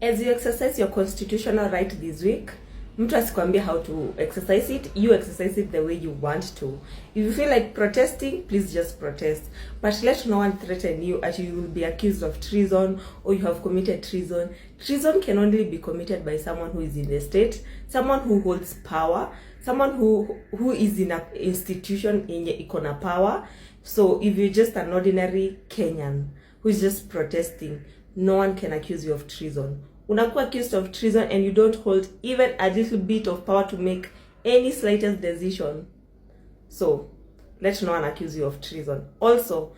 As you exercise your constitutional right this week, mtu asikwambia how to exercise it. You exercise it the way you want to. If you feel like protesting, please just protest. But let no one threaten you as you will be accused of treason or you have committed treason. Treason can only be committed by someone who is in the state, someone who holds power, someone who is in an institution in ikona power. So if you're just an ordinary Kenyan who is just protesting, no one can accuse you of treason. Unakuwa accused of treason and you don't hold even a little bit of power to make any slightest decision. So let no one accuse you of treason. Also,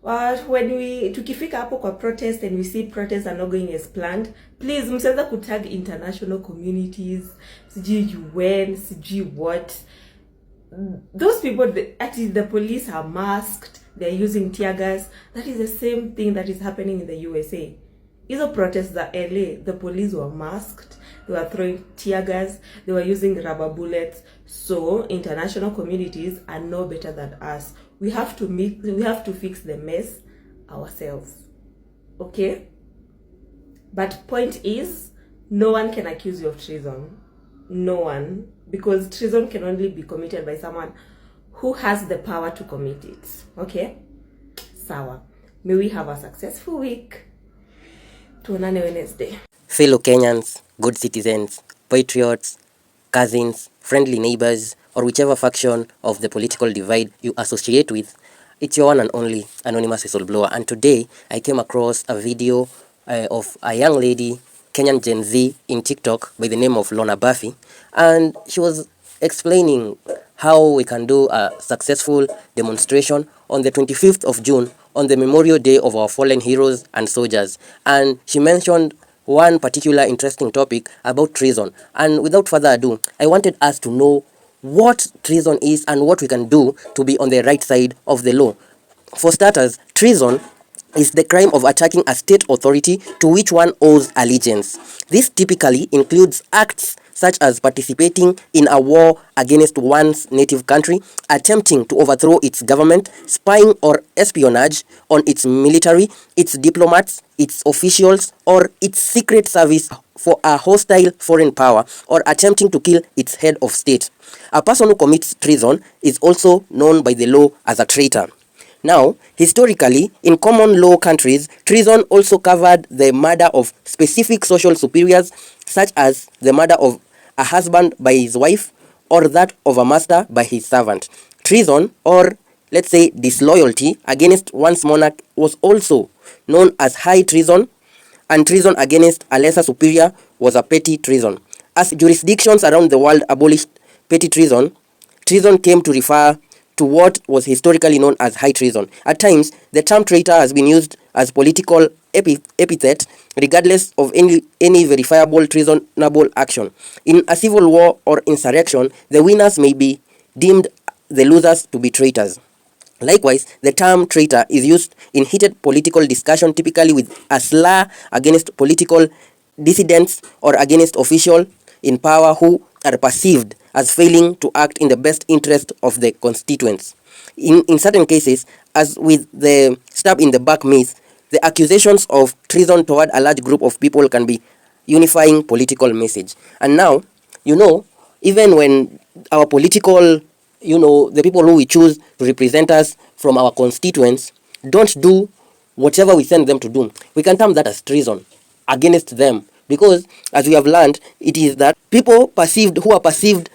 when tukifika hapo kwa protest and we see protests are not going as planned, please msianza kutag international communities, sijui UN, sijui what. Those people, the police are masked, they're using tear gas. That is the same thing that is happening in the USA. Hizo protests za LA, the police were masked, they were throwing tear gas, they were using rubber bullets. So international communities are no better than us. We have to fix the mess ourselves. Okay? But point is, no one can accuse you of treason. No one. Because treason can only be committed by someone who has the power to commit it. Okay? Sawa. May we have a successful week. Tuonane Wednesday. Fellow Kenyans, good citizens, patriots, cousins, friendly neighbors, or whichever faction of the political divide you associate with, it's your one and only anonymous whistleblower. And today I came across a video of a young lady, Kenyan Gen Z in TikTok by the name of LORNA Buffy, and she was explaining how we can do a successful demonstration on the 25th of June on the Memorial Day of our fallen heroes and soldiers. And she mentioned one particular interesting topic about treason. And without further ado, I wanted us to know what treason is and what we can do to be on the right side of the law. For starters, treason is the crime of attacking a state authority to which one owes allegiance. This typically includes acts such as participating in a war against one's native country, attempting to overthrow its government, spying or espionage on its military, its diplomats, its officials, or its secret service for a hostile foreign power, or attempting to kill its head of state. A person who commits treason is also known by the law as a traitor. Now, historically, in common law countries, treason also covered the murder of specific social superiors, such as the murder of a husband by his wife or that of a master by his servant. Treason, or let's say disloyalty against one's monarch, was also known as high treason, and treason against a lesser superior was a petty treason. As jurisdictions around the world abolished petty treason, treason came to refer to what was historically known as high treason. At times, the term traitor has been used as political epithet regardless of any verifiable treasonable action. In a civil war or insurrection, the winners may be deemed the losers to be traitors. Likewise, the term traitor is used in heated political discussion, typically with a slur against political dissidents or against officials in power who are perceived as failing to act in the best interest of the constituents. In certain cases, as with the stab in the back myth, the accusations of treason toward a large group of people can be unifying political message. And now, even when our political, the people who we choose to represent us from our constituents don't do whatever we send them to do, we can term that as treason against them. Because, as we have learned, it is that people who are perceived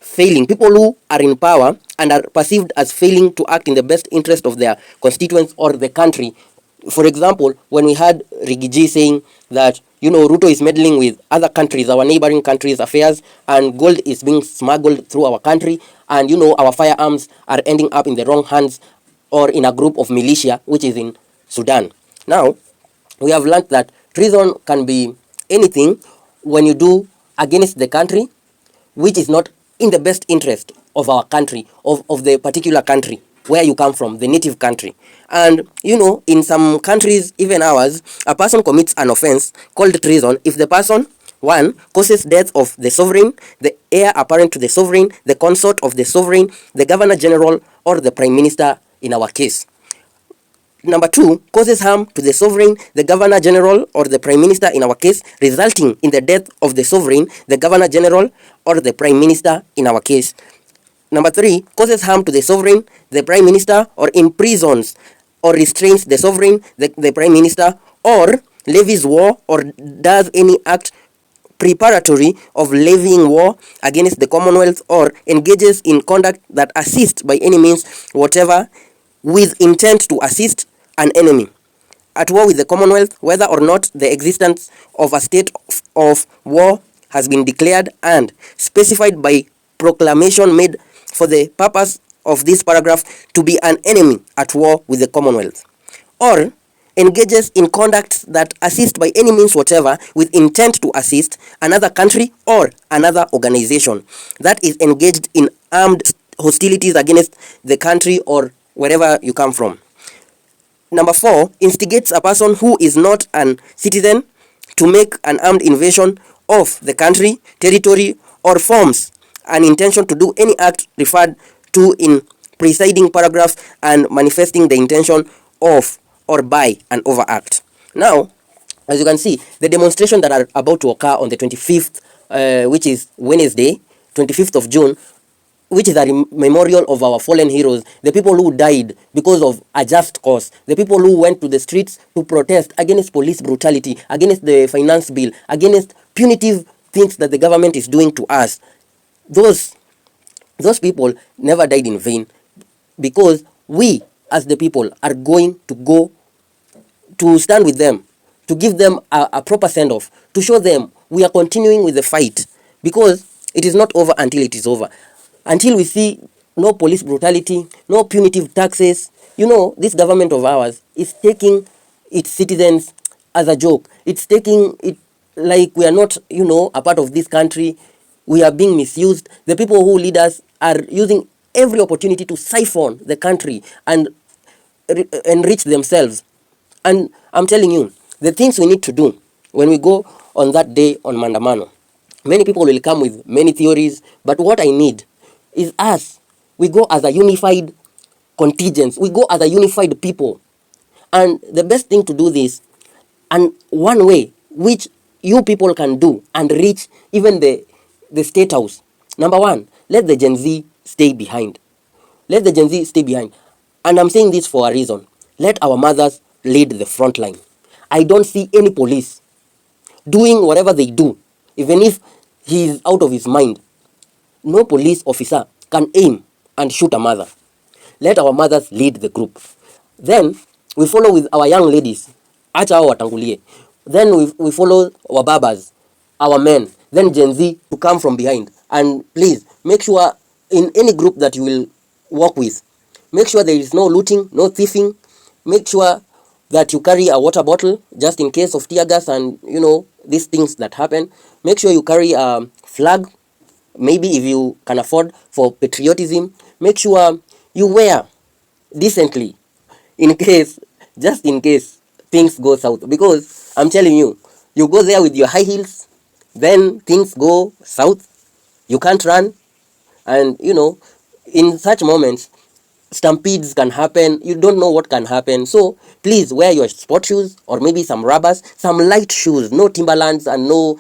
failing, people who are in power and are perceived as failing to act in the best interest of their constituents or the country. For example, when we had Rigiji saying that, RUTO is meddling with other countries, our neighboring countries' affairs, and gold is being smuggled through our country, and, our firearms are ending up in the wrong hands or in a group of militia, which is in Sudan. Now, we have learned that treason can be anything when you do against the country which is not in the best interest of our country, of the particular country where you come from, the native country. And, in some countries, even ours, a person commits an offense called treason if the person, 1, causes death of the sovereign, the heir apparent to the sovereign, the consort of the sovereign, the governor general, or the prime minister in our case. Number 2, causes harm to the sovereign, the governor general, or the prime minister in our case, resulting in the death of the sovereign, the governor general, or the prime minister in our case. Number 3, causes harm to the sovereign, the prime minister, or imprisons or restrains the sovereign, the prime minister, or levies war or does any act preparatory of levying war against the Commonwealth, or engages in conduct that assists by any means whatever with intent to assist an enemy at war with the Commonwealth, whether or not the existence of a state of war has been declared and specified by proclamation made for the purpose of this paragraph to be an enemy at war with the Commonwealth, or engages in conduct that assist by any means whatever with intent to assist another country or another organization that is engaged in armed hostilities against the country or wherever you come from. Number 4, instigates a person who is not an citizen to make an armed invasion of the country, territory, or forms an intention to do any act referred to in preceding paragraph and manifesting the intention of or by an overact. Now, as you can see, the demonstration that are about to occur on the 25th, which is Wednesday, 25th of June, which is a memorial of our fallen heroes, the people who died because of a just cause, the people who went to the streets to protest against police brutality, against the finance bill, against punitive things that the government is doing to us. Those people never died in vain, because we as the people are going to go to stand with them, to give them a proper send-off, to show them we are continuing with the fight, because it is not over until it is over. Until we see no police brutality, no punitive taxes. You know, this government of ours is taking its citizens as a joke. It's taking it like we are not, a part of this country. We are being misused. The people who lead us are using every opportunity to siphon the country and enrich themselves. And I'm telling you, the things we need to do when we go on that day on Mandamano, many people will come with many theories, but what I need is us. We go as a unified contingent. We go as a unified people. And the best thing to do this, and one way which you people can do and reach even the State House. Number 1, let the Gen Z stay behind. Let the Gen Z stay behind. And I'm saying this for a reason. Let our mothers lead the front line. I don't see any police doing whatever they do, even if he is out of his mind. No police officer can aim and shoot a mother. Let our mothers lead the group. Then we follow with our young ladies. Acha hao watangulie. Then we follow our babas, our men. Then Gen Z to come from behind. And please, make sure in any group that you will work with, make sure there is no looting, no thieving. Make sure that you carry a water bottle just in case of tear gas and, these things that happen. Make sure you carry a flag, maybe if you can afford, for patriotism. Make sure you wear decently just in case things go south. Because I'm telling you, you go there with your high heels, then things go south, you can't run. And, in such moments, stampedes can happen. You don't know what can happen. So please wear your sport shoes, or maybe some rubbers, some light shoes, no Timberlands and no,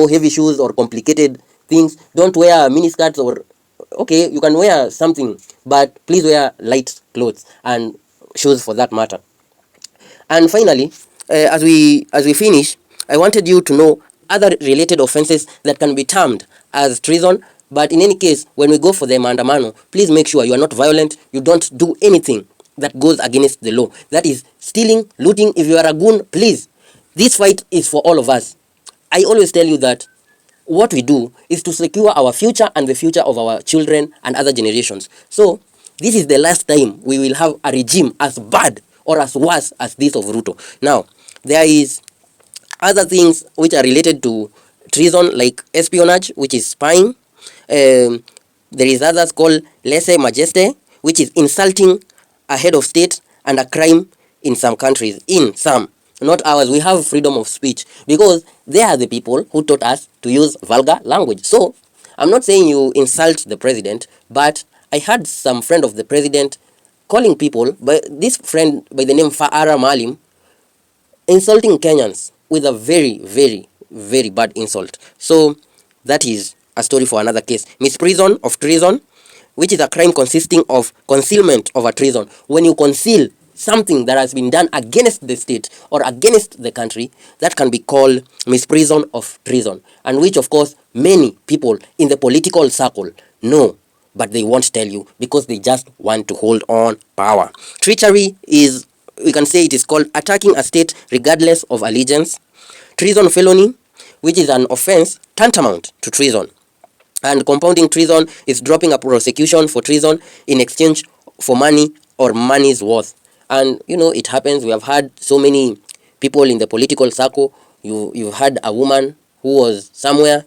heavy shoes or complicated things. Don't wear miniskirts, or okay, you can wear something, but please wear light clothes and shoes for that matter. And finally, as we finish, I wanted you to know other related offenses that can be termed as treason. But in any case, when we go for the maandamano, please make sure you are not violent. You don't do anything that goes against the law. That is stealing, looting. If you are a goon, please. This fight is for all of us. I always tell you that what we do is to secure our future and the future of our children and other generations. So this is the last time we will have a regime as bad or as worse as this of RUTO. Now, there is other things which are related to treason, like espionage, which is spying. There is others called lese majeste, which is insulting a head of state, and a crime in some countries. In some, not ours. We have freedom of speech because they are the people who taught us to use vulgar language. So I'm not saying you insult the president, but I had some friend of the president calling people, but this friend by the name Faara Malim, insulting Kenyans with a very, very, very bad insult. So that is a story for another case. Misprision of treason, which is a crime consisting of concealment of a treason. When you conceal something that has been done against the state or against the country, that can be called misprision of treason, and which of course many people in the political circle know, but they won't tell you because they just want to hold on power. Treachery is, we can say it is called attacking a state regardless of allegiance. Treason felony, which is an offense tantamount to treason. And compounding treason is dropping a prosecution for treason in exchange for money or money's worth. And you know, it happens. We have had so many people in the political circle. You've had a woman who was somewhere,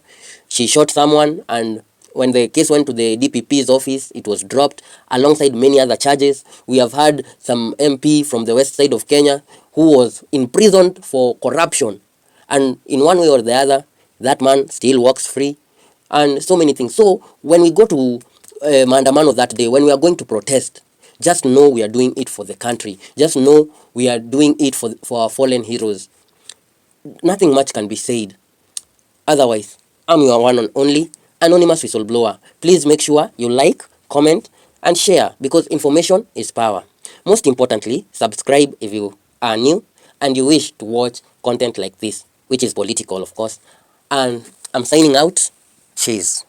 she shot someone, and when the case went to the DPP's office, it was dropped alongside many other charges. We have had some MP from the west side of Kenya who was imprisoned for corruption, and in one way or the other, that man still walks free, and so many things. So when we go to maandamano that day, when we are going to protest, just know we are doing it for the country. Just know we are doing it for our fallen heroes. Nothing much can be said. Otherwise, I'm your one and only anonymous whistleblower. Please make sure you like, comment, and share, because information is power. Most importantly, subscribe if you are new and you wish to watch content like this, which is political, of course. And I'm signing out. Cheers.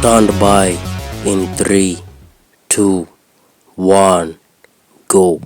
Stand by in 3, 2, 1, go.